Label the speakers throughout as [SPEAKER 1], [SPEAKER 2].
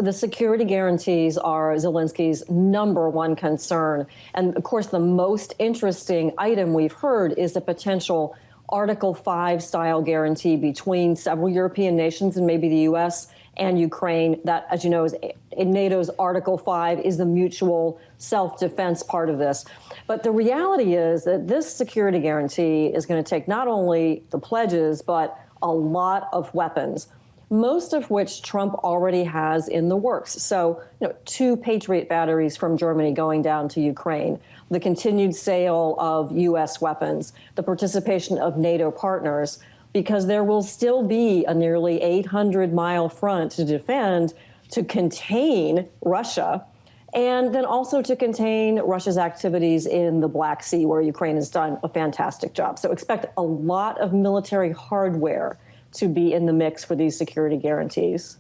[SPEAKER 1] The security guarantees are Zelensky's number one concern. And of course, the most interesting item we've heard is the potential Article 5 style guarantee between several European nations and maybe the U.S. and Ukraine. That, as you know, is in NATO's Article 5 is the mutual self-defense part of this. But the reality is that this security guarantee is going to take not only the pledges, but a lot of weapons, most of which Trump already has in the works. So, 2 Patriot batteries from Germany going down to Ukraine, the continued sale of U.S. weapons, the participation of NATO partners, because there will still be a nearly 800-mile front to defend to contain Russia, and then also to contain Russia's activities in the Black Sea, where Ukraine has done a fantastic job. So expect a lot of military hardware to be in the mix for these security guarantees.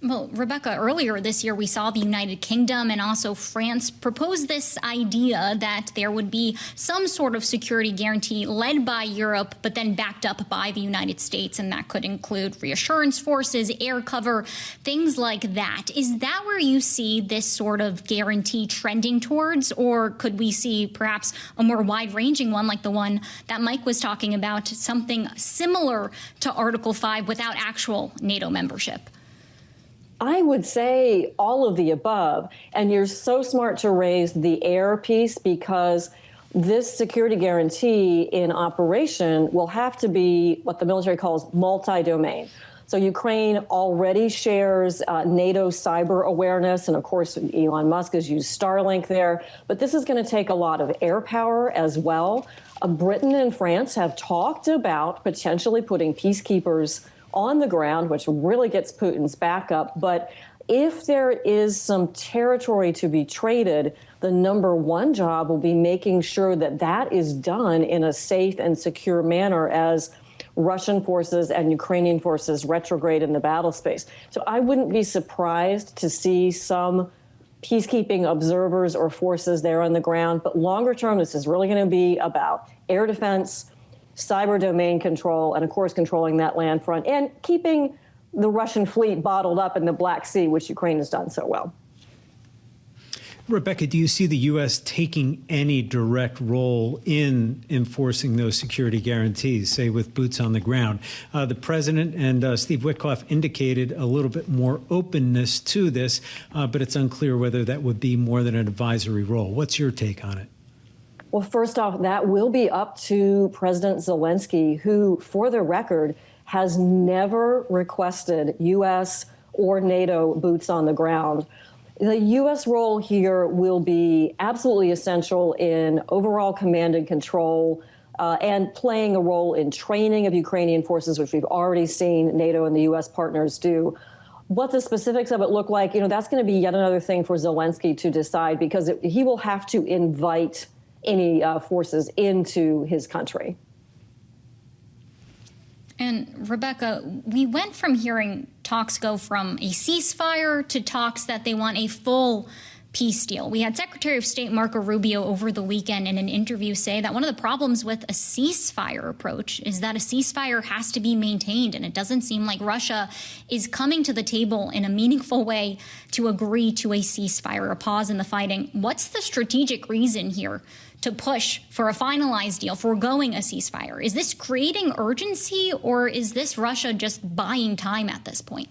[SPEAKER 2] Well, Rebecca, earlier this year, we saw the United Kingdom and also France propose this idea that there would be some sort of security guarantee led by Europe, but then backed up by the United States. And that could include reassurance forces, air cover, things like that. Is that where you see this sort of guarantee trending towards? Or could we see perhaps a more wide-ranging one like the one that Mike was talking about, something similar to Article 5 without actual NATO membership?
[SPEAKER 1] I would say all of the above. And you're so smart to raise the air piece, because this security guarantee in operation will have to be what the military calls multi-domain. So Ukraine already shares NATO cyber awareness. And of course, Elon Musk has used Starlink there. But this is going to take a lot of air power as well. Britain and France have talked about potentially putting peacekeepers on the ground, which really gets Putin's back up. But if there is some territory to be traded, the number one job will be making sure that that is done in a safe and secure manner as Russian forces and Ukrainian forces retrograde in the battle space. So I wouldn't be surprised to see some peacekeeping observers or forces there on the ground. But longer term, this is really going to be about air defense, cyber domain control, and of course controlling that land front and keeping the Russian fleet bottled up in the Black Sea, which Ukraine has done so well.
[SPEAKER 3] Rebecca, do you see the U.S. taking any direct role in enforcing those security guarantees, say with boots on the ground? The president and Steve Witkoff indicated a little bit more openness to this, but it's unclear whether that would be more than an advisory role. What's your take on it?
[SPEAKER 1] Well, first off, that will be up to President Zelensky, who, for the record, has never requested U.S. or NATO boots on the ground. The U.S. role here will be absolutely essential in overall command and control and playing a role in training of Ukrainian forces, which we've already seen NATO and the U.S. partners do. What the specifics of it look like, that's going to be yet another thing for Zelensky to decide, because he will have to invite any forces into his country.
[SPEAKER 2] And Rebecca, we went from hearing talks go from a ceasefire to talks that they want a full peace deal. We had Secretary of State Marco Rubio over the weekend in an interview say that one of the problems with a ceasefire approach is that a ceasefire has to be maintained, and it doesn't seem like Russia is coming to the table in a meaningful way to agree to a ceasefire, a pause in the fighting. What's the strategic reason here to push for a finalized deal, foregoing a ceasefire? Is this creating urgency, or is this Russia just buying time at this point?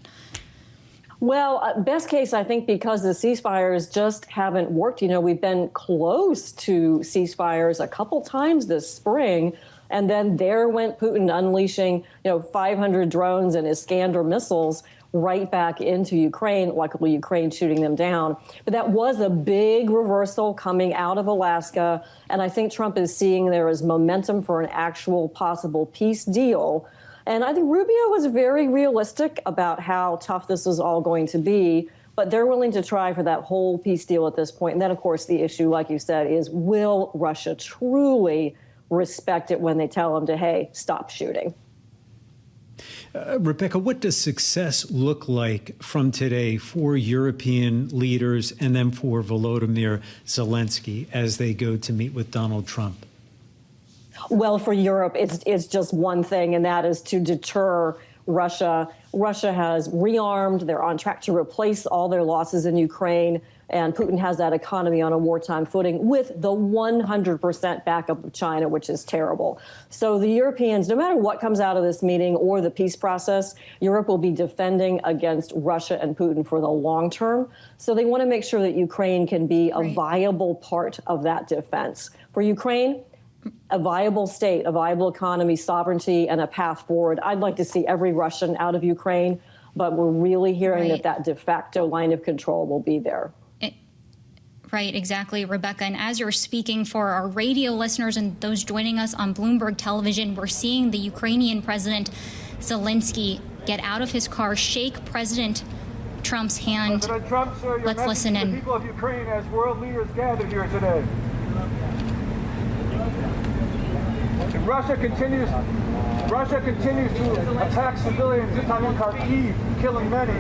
[SPEAKER 1] Well, best case, I think, because the ceasefires just haven't worked. We've been close to ceasefires a couple times this spring, and then there went Putin unleashing, 500 drones and Iskander missiles right back into Ukraine. Luckily, Ukraine shooting them down. But that was a big reversal coming out of Alaska, and I think Trump is seeing there is momentum for an actual possible peace deal. And I think Rubio was very realistic about how tough this is all going to be, but they're willing to try for that whole peace deal at this point. And then, of course, the issue, like you said, is will Russia truly respect it when they tell them to, hey, stop shooting?
[SPEAKER 3] Rebecca, what does success look like from today for European leaders and then for Volodymyr Zelensky as they go to meet with Donald Trump?
[SPEAKER 1] Well, for Europe, it's just one thing, and that is to deter Russia. Russia has rearmed. They're on track to replace all their losses in Ukraine. And Putin has that economy on a wartime footing with the 100% backup of China, which is terrible. So the Europeans, no matter what comes out of this meeting or the peace process, Europe will be defending against Russia and Putin for the long term. So they want to make sure that Ukraine can be a viable part of that defense. For Ukraine, a viable state, a viable economy, sovereignty, and a path forward. I'd like to see every Russian out of Ukraine, but we're really hearing that de facto line of control will be there.
[SPEAKER 2] Right, exactly, Rebecca. And as you're speaking for our radio listeners and those joining us on Bloomberg television, we're seeing the Ukrainian President Zelensky get out of his car, shake President Trump's hand.
[SPEAKER 4] President Trump, sir, your
[SPEAKER 2] Let's listen
[SPEAKER 4] to
[SPEAKER 2] in.
[SPEAKER 4] the people of Ukraine as world leaders gathered here today. And Russia continues to attack civilians in Kharkiv, killing many.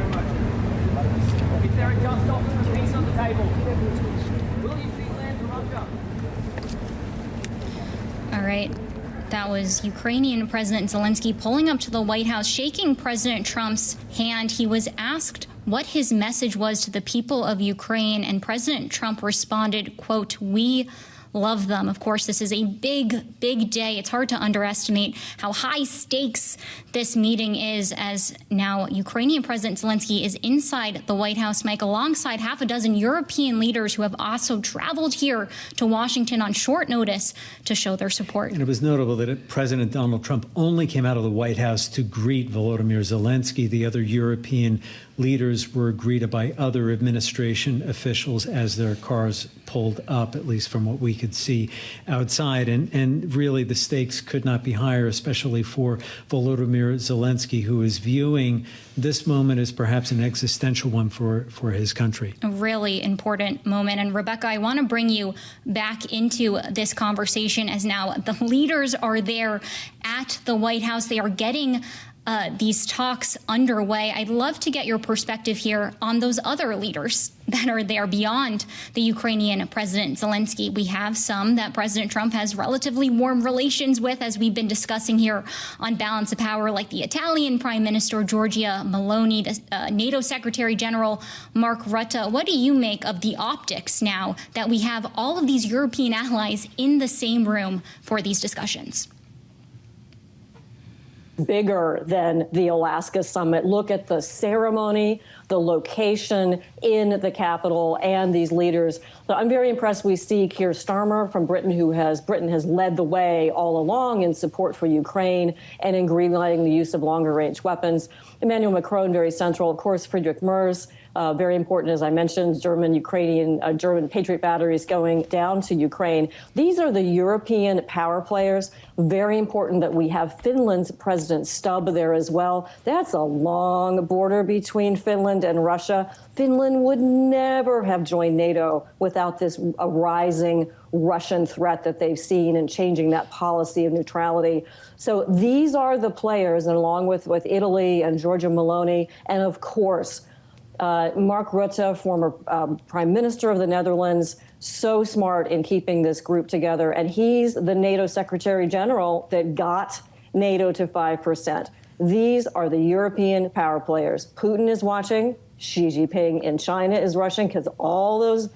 [SPEAKER 5] Is there a just option for peace on the table? Will you see land to Russia?
[SPEAKER 2] All right. That was Ukrainian President Zelensky pulling up to the White House, shaking President Trump's hand. He was asked what his message was to the people of Ukraine, and President Trump responded, quote, "We love them." Of course, this is a big, big day. It's hard to underestimate how high stakes this meeting is, as now Ukrainian President Zelensky is inside the White House, Mike, alongside half a dozen European leaders who have also traveled here to Washington on short notice to show their support.
[SPEAKER 3] And it was notable that President Donald Trump only came out of the White House to greet Volodymyr Zelensky. The other European leaders were greeted by other administration officials as their cars pulled up, at least from what we could see outside. And really, the stakes could not be higher, especially for Volodymyr Zelensky, who is viewing this moment as perhaps an existential one for his country.
[SPEAKER 2] A really important moment. And Rebecca, I want to bring you back into this conversation as now the leaders are there at the White House. They are getting these talks underway. I'd love to get your perspective here on those other leaders that are there beyond the Ukrainian President Zelensky. We have some that President Trump has relatively warm relations with, as we've been discussing here on Balance of Power, like the Italian Prime Minister Giorgia Meloni, the NATO Secretary General Mark Rutte. What do you make of the optics now that we have all of these European allies in the same room for these discussions?
[SPEAKER 1] Bigger than the Alaska summit. Look at the ceremony, the location in the Capitol, and these leaders. So I'm very impressed. We see Keir Starmer from Britain, Britain has led the way all along in support for Ukraine and in greenlighting the use of longer range weapons. Emmanuel Macron, very central. Of course, Friedrich Merz, very important, as I mentioned, German Patriot batteries going down to Ukraine. These are the European power players. Very important that we have Finland's President Stubb there as well. That's a long border between Finland and Russia. Finland would never have joined NATO without this rising Russian threat that they've seen and changing that policy of neutrality. So these are the players, and along with Italy and Giorgia Meloni, and of course, Mark Rutte, former Prime Minister of the Netherlands, so smart in keeping this group together. And he's the NATO Secretary General that got NATO to 5%. These are the European power players. Putin is watching. Xi Jinping in China is rushing, because all those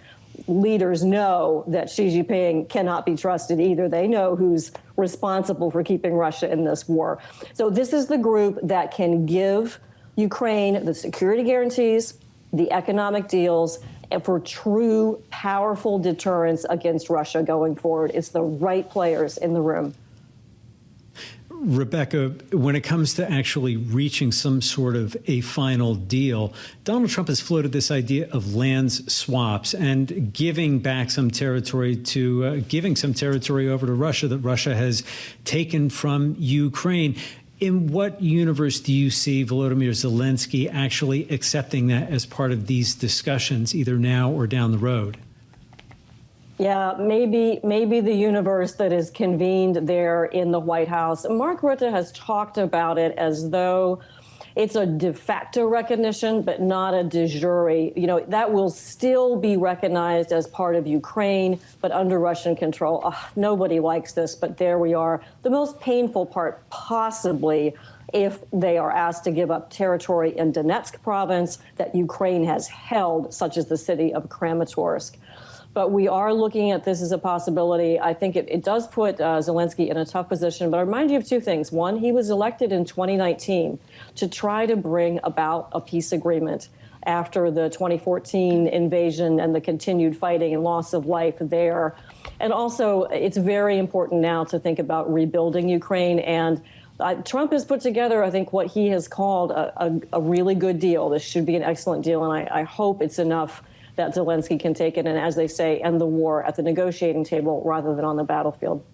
[SPEAKER 1] leaders know that Xi Jinping cannot be trusted either. They know who's responsible for keeping Russia in this war. So this is the group that can give Ukraine the security guarantees, the economic deals, and for true, powerful deterrence against Russia going forward. It's the right players in the room.
[SPEAKER 3] Rebecca, when it comes to actually reaching some sort of a final deal, Donald Trump has floated this idea of lands swaps and giving back some territory giving some territory over to Russia that Russia has taken from Ukraine. In what universe do you see Volodymyr Zelensky actually accepting that as part of these discussions, either now or down the road?
[SPEAKER 1] Yeah, maybe the universe that is convened there in the White House. Mark Rutte has talked about it as though it's a de facto recognition, but not a de jure. You know, that will still be recognized as part of Ukraine, but under Russian control. Nobody likes this, but there we are. The most painful part, possibly, if they are asked to give up territory in Donetsk province that Ukraine has held, such as the city of Kramatorsk. But we are looking at this as a possibility. I think it does put Zelensky in a tough position. But I remind you of two things. One, he was elected in 2019 to try to bring about a peace agreement after the 2014 invasion and the continued fighting and loss of life there. And also, it's very important now to think about rebuilding Ukraine. And Trump has put together, I think, what he has called a really good deal. This should be an excellent deal. And I hope it's enough that Zelensky can take it and, as they say, end the war at the negotiating table rather than on the battlefield.